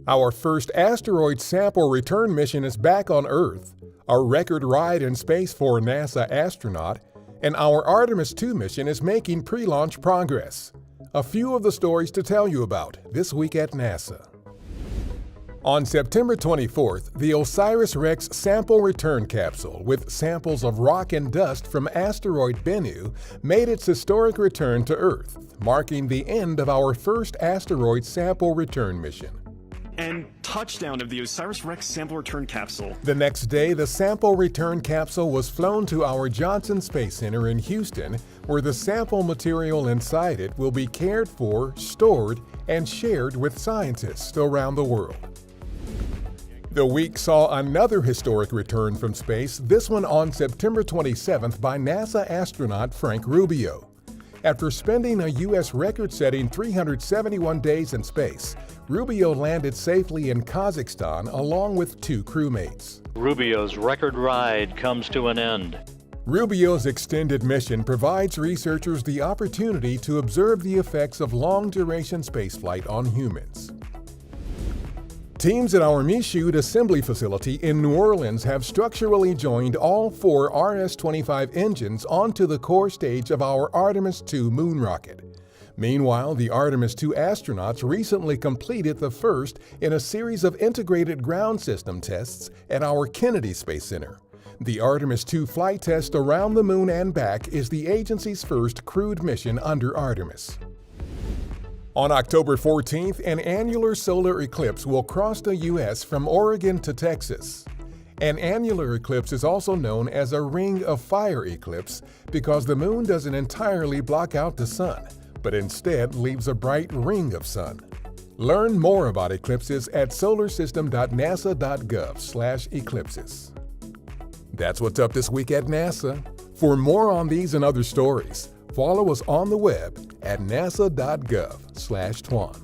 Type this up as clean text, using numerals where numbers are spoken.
Our first asteroid sample return mission is back on Earth, a record ride in space for NASA astronaut, and our Artemis II mission is making pre-launch progress. A few of the stories to tell you about this week at NASA. On September 24th, the OSIRIS-REx sample return capsule with samples of rock and dust from asteroid Bennu made its historic return to Earth, marking the end of our first asteroid sample return mission. And touchdown of the OSIRIS-REx sample return capsule. The next day, the sample return capsule was flown to our Johnson Space Center in Houston, where the sample material inside it will be cared for, stored, and shared with scientists around the world. The week saw another historic return from space, this one on September 27th by NASA astronaut Frank Rubio. After spending a U.S. record-setting 371 days in space, Rubio landed safely in Kazakhstan along with 2 crewmates. Rubio's record ride comes to an end. Rubio's extended mission provides researchers the opportunity to observe the effects of long-duration spaceflight on humans. Teams at our Michoud assembly facility in New Orleans have structurally joined all 4 RS-25 engines onto the core stage of our Artemis II moon rocket. Meanwhile, the Artemis II astronauts recently completed the first in a series of integrated ground system tests at our Kennedy Space Center. The Artemis II flight test around the moon and back is the agency's first crewed mission under Artemis. On October 14th, an annular solar eclipse will cross the U.S. from Oregon to Texas. An annular eclipse is also known as a ring of fire eclipse because the moon doesn't entirely block out the sun, but instead leaves a bright ring of sun. Learn more about eclipses at solarsystem.nasa.gov/eclipses. That's what's up this week at NASA. For more on these and other stories, follow us on the web at nasa.gov/twan.